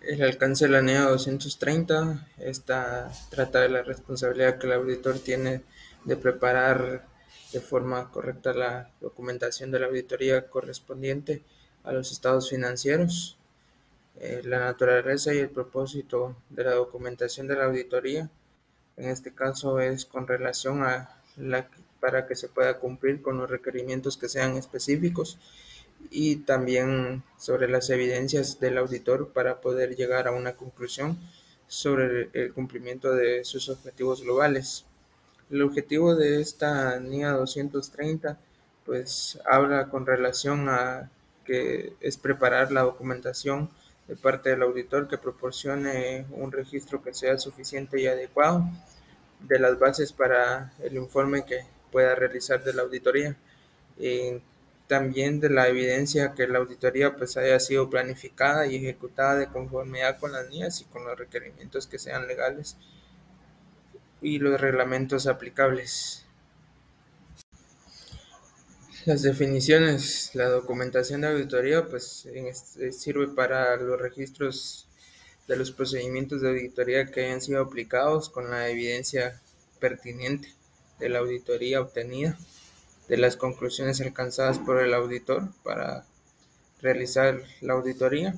El alcance de la NEA 230 trata de la responsabilidad que el auditor tiene de preparar de forma correcta la documentación de la auditoría correspondiente a los estados financieros. La naturaleza y el propósito de la documentación de la auditoría, en este caso, es con relación para que se pueda cumplir con los requerimientos que sean específicos, y también sobre las evidencias del auditor para poder llegar a una conclusión sobre el cumplimiento de sus objetivos globales. El objetivo de esta NIA 230 pues habla con relación a que es preparar la documentación de parte del auditor que proporcione un registro que sea suficiente y adecuado de las bases para el informe que pueda realizar de la auditoría. Y también de la evidencia que la auditoría pues haya sido planificada y ejecutada de conformidad con las NIAs y con los requerimientos que sean legales y los reglamentos aplicables. Las definiciones, la documentación de auditoría pues sirve para los registros de los procedimientos de auditoría que hayan sido aplicados con la evidencia pertinente de la auditoría obtenida, de las conclusiones alcanzadas por el auditor para realizar la auditoría.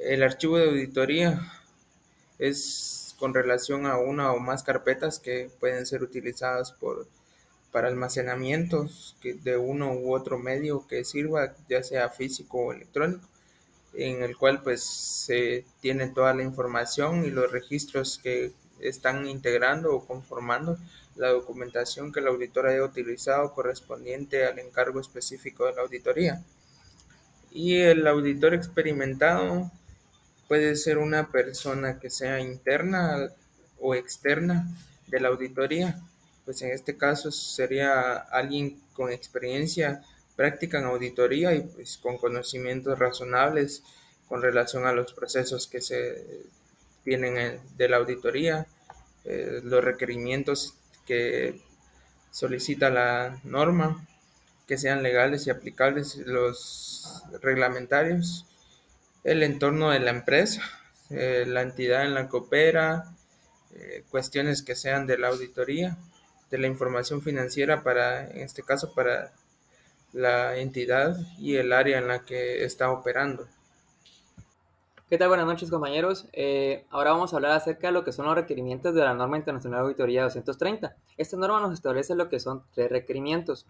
El archivo de auditoría es con relación a una o más carpetas que pueden ser utilizadas para almacenamientos de uno u otro medio que sirva, ya sea físico o electrónico, en el cual pues se tiene toda la información y los registros que están integrando o conformando la documentación que el auditor haya utilizado correspondiente al encargo específico de la auditoría. Y el auditor experimentado puede ser una persona que sea interna o externa de la auditoría, pues en este caso sería alguien con experiencia práctica en auditoría y pues con conocimientos razonables con relación a los procesos que se tienen de la auditoría, los requerimientos que solicita la norma, que sean legales y aplicables, los reglamentarios, el entorno de la empresa, la entidad en la que opera, cuestiones que sean de la auditoría, de la información financiera en este caso, para la entidad y el área en la que está operando. ¿Qué tal? Buenas noches, compañeros. Ahora vamos a hablar acerca de lo que son los requerimientos de la norma internacional de auditoría 230. Esta norma nos establece lo que son 3 requerimientos.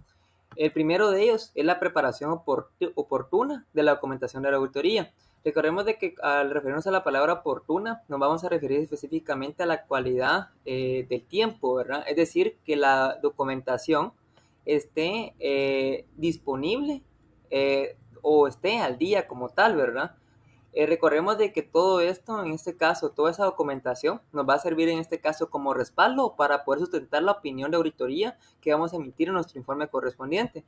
El primero de ellos es la preparación oportuna de la documentación de la auditoría. Recordemos de que al referirnos a la palabra oportuna nos vamos a referir específicamente a la cualidad del tiempo, ¿verdad? Es decir, que la documentación esté disponible o esté al día como tal, ¿verdad? Recordemos de que todo esto, en este caso, toda esa documentación nos va a servir en este caso como respaldo para poder sustentar la opinión de auditoría que vamos a emitir en nuestro informe correspondiente.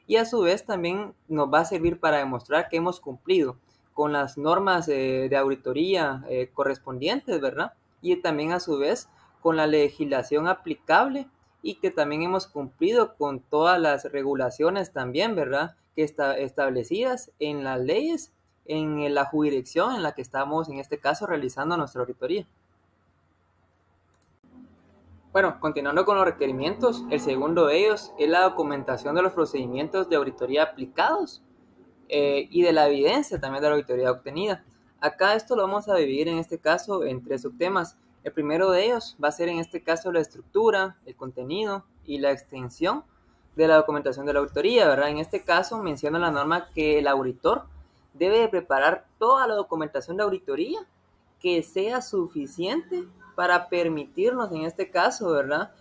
Y a su vez también nos va a servir para demostrar que hemos cumplido con las normas de auditoría correspondientes, ¿verdad? Y también a su vez con la legislación aplicable y que también hemos cumplido con todas las regulaciones también, ¿verdad? Que están establecidas en las leyes en la jurisdicción en la que estamos, en este caso, realizando nuestra auditoría. Bueno, continuando con los requerimientos, el segundo de ellos es la documentación de los procedimientos de auditoría aplicados y de la evidencia también de la auditoría obtenida. Acá esto lo vamos a dividir en este caso en 3 subtemas. El primero de ellos va a ser en este caso la estructura, el contenido y la extensión de la documentación de la auditoría, ¿verdad? En este caso menciona la norma que el auditor debe de preparar toda la documentación de auditoría que sea suficiente para permitirnos en este caso, ¿verdad?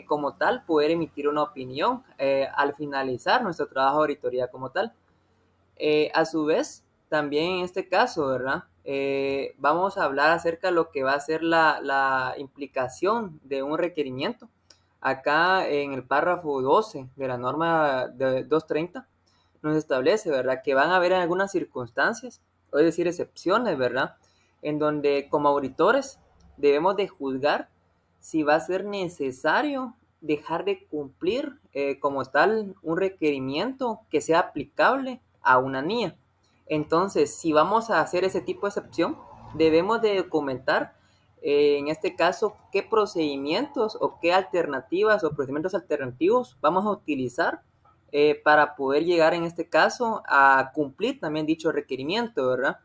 Como tal, poder emitir una opinión al finalizar nuestro trabajo de auditoría como tal. A su vez, también en este caso, ¿verdad? Vamos a hablar acerca de lo que va a ser la implicación de un requerimiento. Acá en el párrafo 12 de la norma de 230 nos establece, ¿verdad? Que van a haber algunas circunstancias, es decir, excepciones, ¿verdad? En donde como auditores debemos de juzgar si va a ser necesario dejar de cumplir como tal un requerimiento que sea aplicable a una NIA. Entonces, si vamos a hacer ese tipo de excepción, debemos de documentar, en este caso, qué procedimientos o qué alternativas o procedimientos alternativos vamos a utilizar para poder llegar, en este caso, a cumplir también dicho requerimiento, ¿verdad?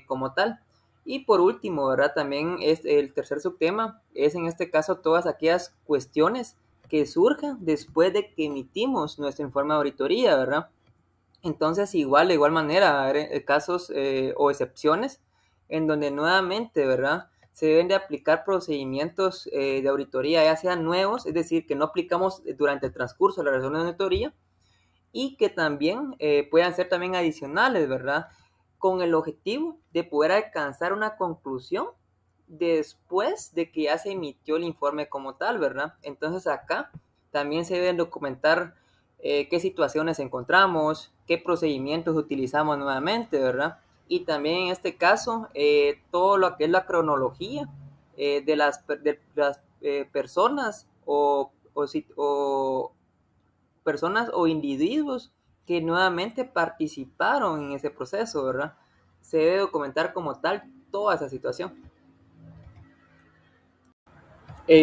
Como tal. Y por último, ¿verdad? También es el tercer subtema, es en este caso todas aquellas cuestiones que surjan después de que emitimos nuestro informe de auditoría, ¿verdad? Entonces, de igual manera, va a haber casos o excepciones en donde nuevamente, ¿verdad? Se deben de aplicar procedimientos de auditoría, ya sean nuevos, es decir, que no aplicamos durante el transcurso de la realización de auditoría, y que también puedan ser también adicionales, ¿verdad? Con el objetivo de poder alcanzar una conclusión después de que ya se emitió el informe como tal, ¿verdad? Entonces acá también se deben documentar qué situaciones encontramos, qué procedimientos utilizamos nuevamente, ¿verdad? Y también en este caso, todo lo que es la cronología de las personas o personas o individuos que nuevamente participaron en ese proceso, ¿verdad? Se debe documentar como tal toda esa situación.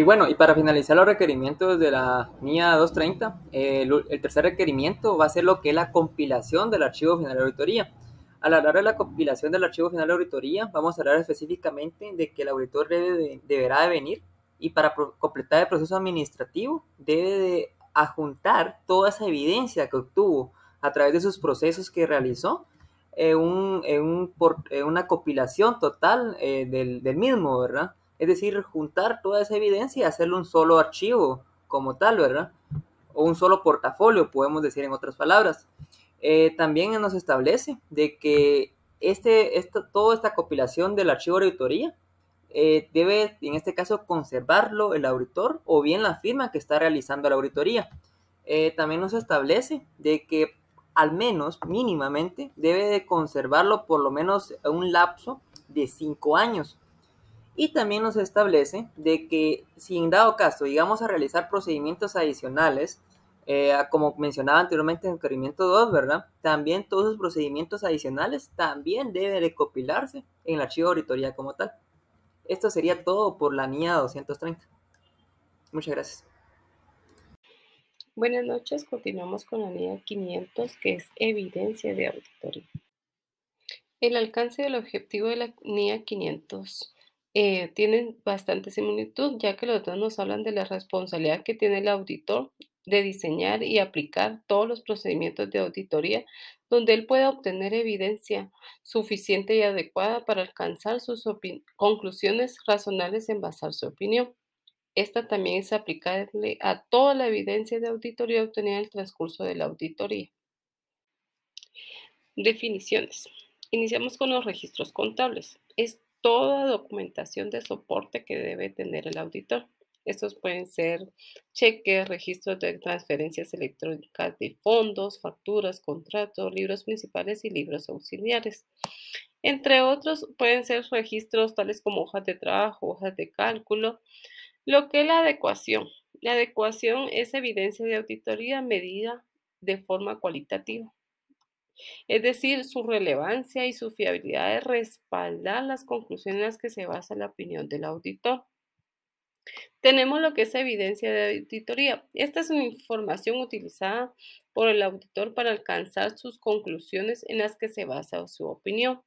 Bueno, y para finalizar los requerimientos de la NIA 230, el tercer requerimiento va a ser lo que es la compilación del archivo final de auditoría. Al hablar de la compilación del archivo final de auditoría, vamos a hablar específicamente de que el auditor deberá de venir y para completar el proceso administrativo debe de adjuntar toda esa evidencia que obtuvo a través de sus procesos que realizó una compilación total del mismo, ¿verdad? Es decir, juntar toda esa evidencia y hacerle un solo archivo como tal, ¿verdad? O un solo portafolio, podemos decir en otras palabras. También nos establece de que toda esta compilación del archivo de auditoría debe, en este caso, conservarlo el auditor o bien la firma que está realizando la auditoría. También nos establece de que al menos mínimamente debe de conservarlo por lo menos un lapso de 5 años. Y también nos establece de que si en dado caso llegamos a realizar procedimientos adicionales, como mencionaba anteriormente en el requerimiento 2, ¿verdad? También todos los procedimientos adicionales también deben de compilarse en el archivo de auditoría como tal. Esto sería todo por la NIA 230. Muchas gracias. Buenas noches, continuamos con la NIA 500, que es evidencia de auditoría. El alcance del objetivo de la NIA 500 tienen bastante similitud, ya que los dos nos hablan de la responsabilidad que tiene el auditor de diseñar y aplicar todos los procedimientos de auditoría donde él pueda obtener evidencia suficiente y adecuada para alcanzar sus conclusiones razonables en basar su opinión. Esta también es aplicable a toda la evidencia de auditoría obtenida en el transcurso de la auditoría. Definiciones. Iniciamos con los registros contables. Es toda documentación de soporte que debe tener el auditor. Estos pueden ser cheques, registros de transferencias electrónicas de fondos, facturas, contratos, libros principales y libros auxiliares. Entre otros, pueden ser registros tales como hojas de trabajo, hojas de cálculo. Lo que es la adecuación. La adecuación es evidencia de auditoría medida de forma cualitativa. Es decir, su relevancia y su fiabilidad de respaldar las conclusiones en las que se basa la opinión del auditor. Tenemos lo que es evidencia de auditoría. Esta es una información utilizada por el auditor para alcanzar sus conclusiones en las que se basa su opinión.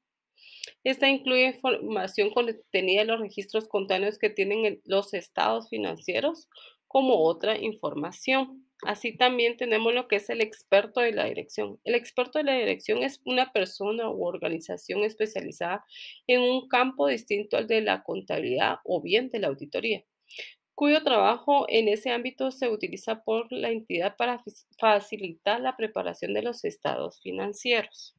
Esta incluye información contenida en los registros contables que tienen los estados financieros como otra información. Así también tenemos lo que es el experto de la dirección. El experto de la dirección es una persona u organización especializada en un campo distinto al de la contabilidad o bien de la auditoría, cuyo trabajo en ese ámbito se utiliza por la entidad para facilitar la preparación de los estados financieros.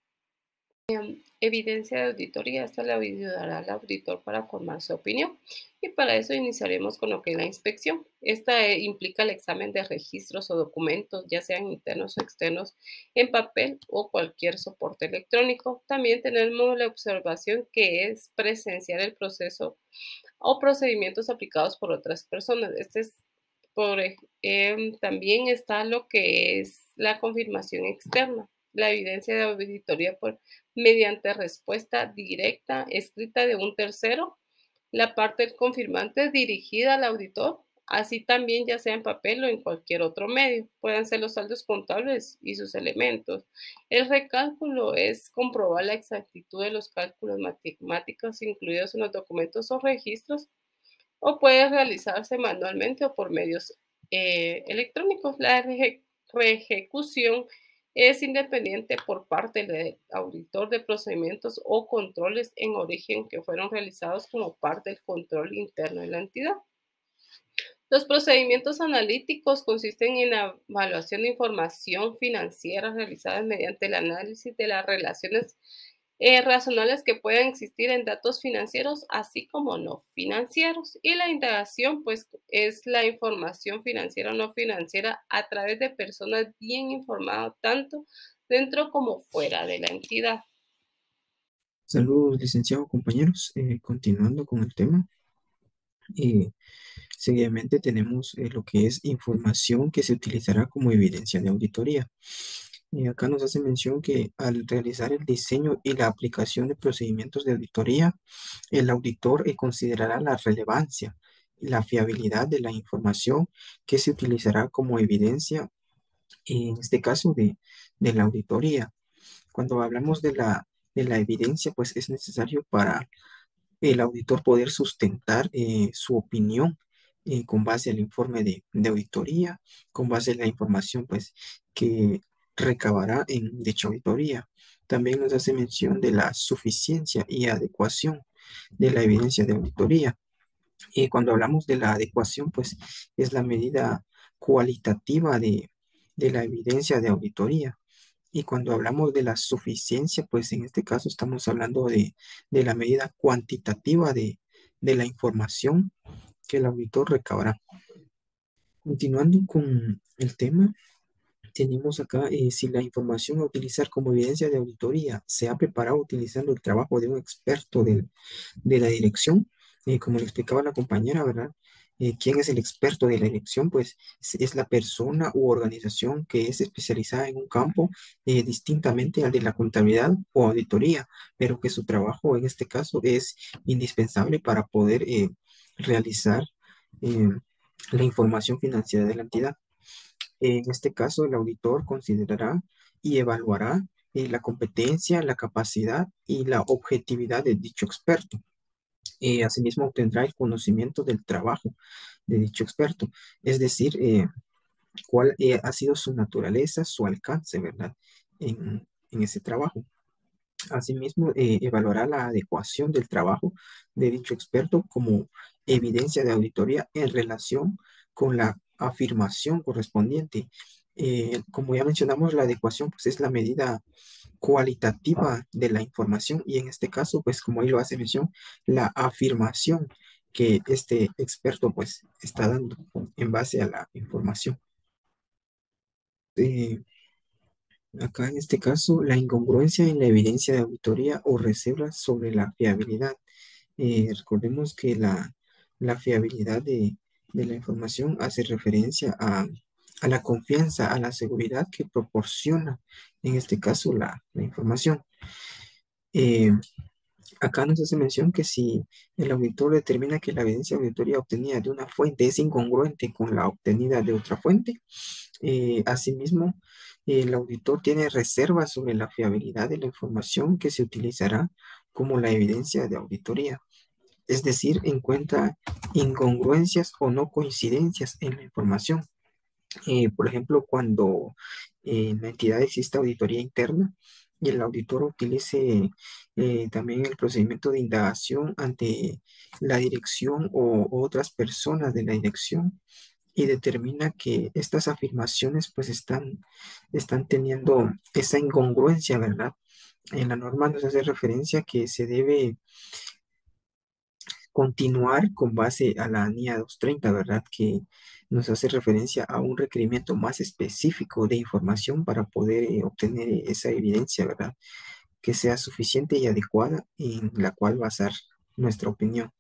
Evidencia de auditoría. Esta le ayudará al auditor para formar su opinión y para eso iniciaremos con lo que es la inspección. Esta implica el examen de registros o documentos, ya sean internos o externos, en papel o cualquier soporte electrónico. También tenemos la observación, que es presenciar el proceso o procedimientos aplicados por otras personas. También está lo que es la confirmación externa. la evidencia de auditoría mediante respuesta directa escrita de un tercero, la parte del confirmante dirigida al auditor, así también ya sea en papel o en cualquier otro medio. Pueden ser los saldos contables y sus elementos. El recálculo es comprobar la exactitud de los cálculos matemáticos incluidos en los documentos o registros, o puede realizarse manualmente o por medios electrónicos. La reejecución es independiente por parte del auditor de procedimientos o controles en origen que fueron realizados como parte del control interno de la entidad. Los procedimientos analíticos consisten en la evaluación de información financiera realizada mediante el análisis de las relaciones razonables que puedan existir en datos financieros, así como no financieros. Y la indagación, pues, es la información financiera o no financiera a través de personas bien informadas, tanto dentro como fuera de la entidad. Saludos, licenciado, compañeros. Continuando con el tema, seguidamente tenemos lo que es información que se utilizará como evidencia de auditoría. Acá nos hace mención que al realizar el diseño y la aplicación de procedimientos de auditoría, el auditor considerará la relevancia y la fiabilidad de la información que se utilizará como evidencia, en este caso de la auditoría. Cuando hablamos de la evidencia, pues es necesario para el auditor poder sustentar su opinión con base al informe de auditoría, con base a la información pues que recabará en dicha auditoría. También nos hace mención de la suficiencia y adecuación de la evidencia de auditoría. Y cuando hablamos de la adecuación, pues es la medida cualitativa de la evidencia de auditoría. Y cuando hablamos de la suficiencia, pues en este caso estamos hablando de la medida cuantitativa de la información que el auditor recabará. Continuando con el tema, tenemos acá si la información a utilizar como evidencia de auditoría se ha preparado utilizando el trabajo de un experto de la dirección, como le explicaba la compañera, ¿verdad? ¿Quién es el experto de la dirección? Pues es la persona u organización que es especializada en un campo distintamente al de la contabilidad o auditoría, pero que su trabajo en este caso es indispensable para poder realizar eh, la información financiera de la entidad. En este caso, el auditor considerará y evaluará la competencia, la capacidad y la objetividad de dicho experto. Asimismo, obtendrá el conocimiento del trabajo de dicho experto, es decir, cuál ha sido su naturaleza, su alcance, ¿verdad? En ese trabajo. Asimismo, evaluará la adecuación del trabajo de dicho experto como evidencia de auditoría en relación con la afirmación correspondiente. Como ya mencionamos, la adecuación pues, es la medida cualitativa de la información y en este caso, pues como ahí lo hace mención, la afirmación que este experto pues está dando en base a la información. Eh, Acá en este caso, la incongruencia en la evidencia de auditoría o reserva sobre la fiabilidad. Recordemos que la fiabilidad de la información hace referencia a la confianza, a la seguridad que proporciona, en este caso, la información. Eh, Acá nos hace mención que si el auditor determina que la evidencia auditoría obtenida de una fuente es incongruente con la obtenida de otra fuente, asimismo, el auditor tiene reservas sobre la fiabilidad de la información que se utilizará como la evidencia de auditoría. Es decir, encuentra incongruencias o no coincidencias en la información. Por ejemplo, cuando en la entidad existe auditoría interna y el auditor utilice también el procedimiento de indagación ante la dirección o otras personas de la dirección y determina que estas afirmaciones pues están teniendo esa incongruencia, ¿verdad? En la norma nos hace referencia que se debe continuar con base a la NIA 230, ¿verdad? Que nos hace referencia a un requerimiento más específico de información para poder obtener esa evidencia, ¿verdad? Que sea suficiente y adecuada en la cual basar nuestra opinión.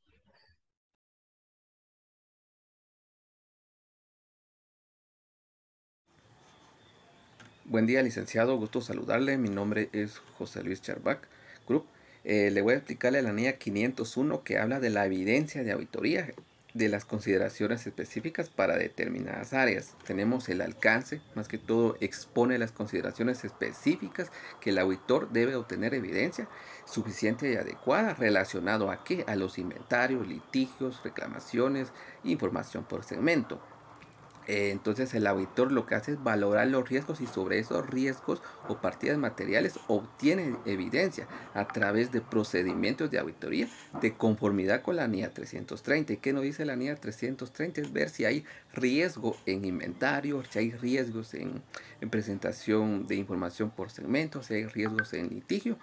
Buen día, licenciado. Gusto saludarle. Mi nombre es José Luis Charbac Group. Le voy a explicarle la NIA 501 que habla de la evidencia de auditoría de las consideraciones específicas para determinadas áreas. Tenemos el alcance, más que todo expone las consideraciones específicas que el auditor debe obtener evidencia suficiente y adecuada relacionado a qué, a los inventarios, litigios, reclamaciones, información por segmento. Entonces el auditor lo que hace es valorar los riesgos y sobre esos riesgos o partidas materiales obtiene evidencia a través de procedimientos de auditoría de conformidad con la NIA 330. ¿Y qué nos dice la NIA 330? Es ver si hay riesgo en inventario, si hay riesgos en presentación de información por segmento, si hay riesgos en litigio.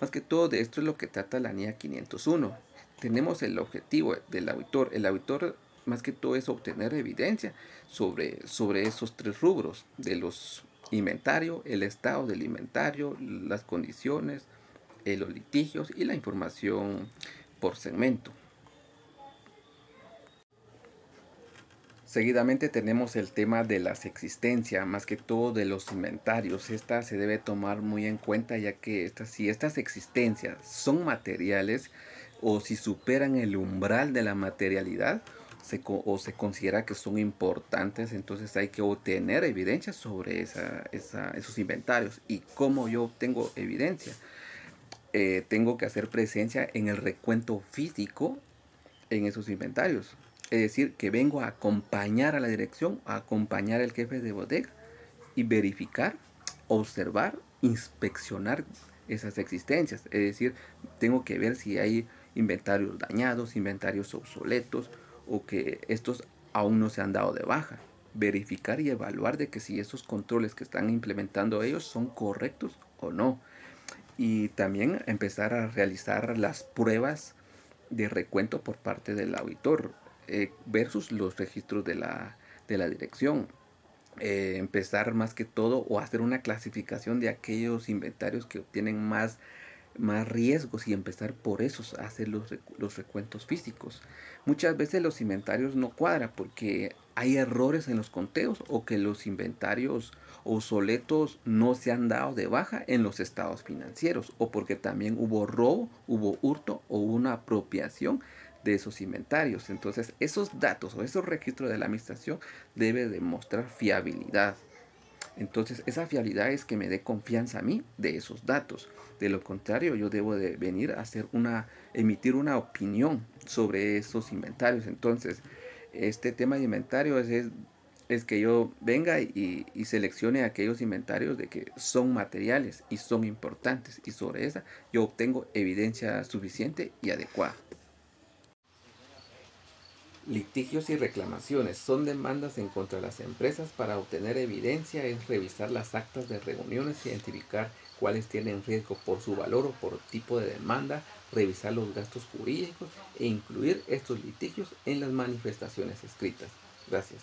Más que todo de esto es lo que trata la NIA 501. Tenemos el objetivo del auditor. El auditor más que todo es obtener evidencia sobre esos tres rubros de los inventarios, el estado del inventario, las condiciones, los litigios y la información por segmento. Seguidamente tenemos el tema de las existencias, más que todo de los inventarios. Esta se debe tomar muy en cuenta, ya que si estas existencias son materiales o si superan el umbral de la materialidad o se considera que son importantes, entonces hay que obtener evidencia sobre esos inventarios. ¿Y cómo yo obtengo evidencia? Tengo que hacer presencia en el recuento físico en esos inventarios. Es decir, que vengo a acompañar a la dirección, a acompañar al jefe de bodega y verificar, observar, inspeccionar esas existencias. Es decir, tengo que ver si hay inventarios dañados, inventarios obsoletos o que estos aún no se han dado de baja. Verificar y evaluar de que si esos controles que están implementando ellos son correctos o no. Y también empezar a realizar las pruebas de recuento por parte del auditor versus los registros de la dirección. Empezar más que todo o hacer una clasificación de aquellos inventarios que obtienen más riesgos y empezar por esos a hacer los recuentos físicos. Muchas veces los inventarios no cuadran porque hay errores en los conteos o que los inventarios obsoletos no se han dado de baja en los estados financieros o porque también hubo robo, hubo hurto o una apropiación de esos inventarios. Entonces esos datos o esos registros de la administración debe demostrar fiabilidad. Entonces esa fiabilidad es que me dé confianza a mí de esos datos. De lo contrario, yo debo de venir a emitir una opinión sobre esos inventarios. Entonces, este tema de inventario es que yo venga y seleccione aquellos inventarios de que son materiales y son importantes. Y sobre esa yo obtengo evidencia suficiente y adecuada. Litigios y reclamaciones son demandas en contra de las empresas. Para obtener evidencia es revisar las actas de reuniones, identificar cuáles tienen riesgo por su valor o por tipo de demanda, revisar los gastos jurídicos e incluir estos litigios en las manifestaciones escritas. Gracias.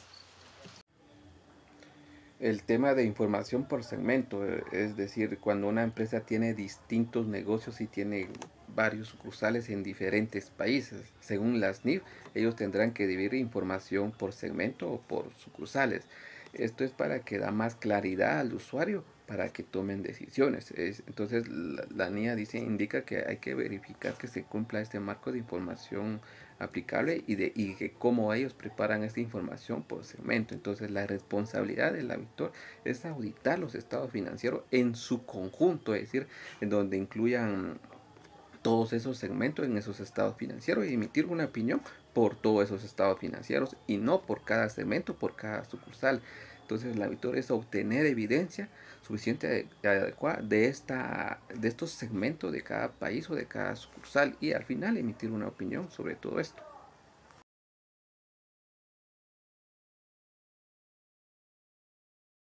El tema de información por segmento, es decir, cuando una empresa tiene distintos negocios y tiene varios sucursales en diferentes países, según las NIF, ellos tendrán que dividir información por segmento o por sucursales. Esto es para que da más claridad al usuario para que tomen decisiones. Entonces la NIA indica que hay que verificar que se cumpla este marco de información aplicable y que cómo ellos preparan esta información por segmento. Entonces la responsabilidad del auditor es auditar los estados financieros en su conjunto, es decir, en donde incluyan todos esos segmentos en esos estados financieros y emitir una opinión por todos esos estados financieros y no por cada segmento, por cada sucursal. Entonces el auditor es obtener evidencia suficiente y adecuada de estos segmentos de cada país o de cada sucursal y al final emitir una opinión sobre todo esto.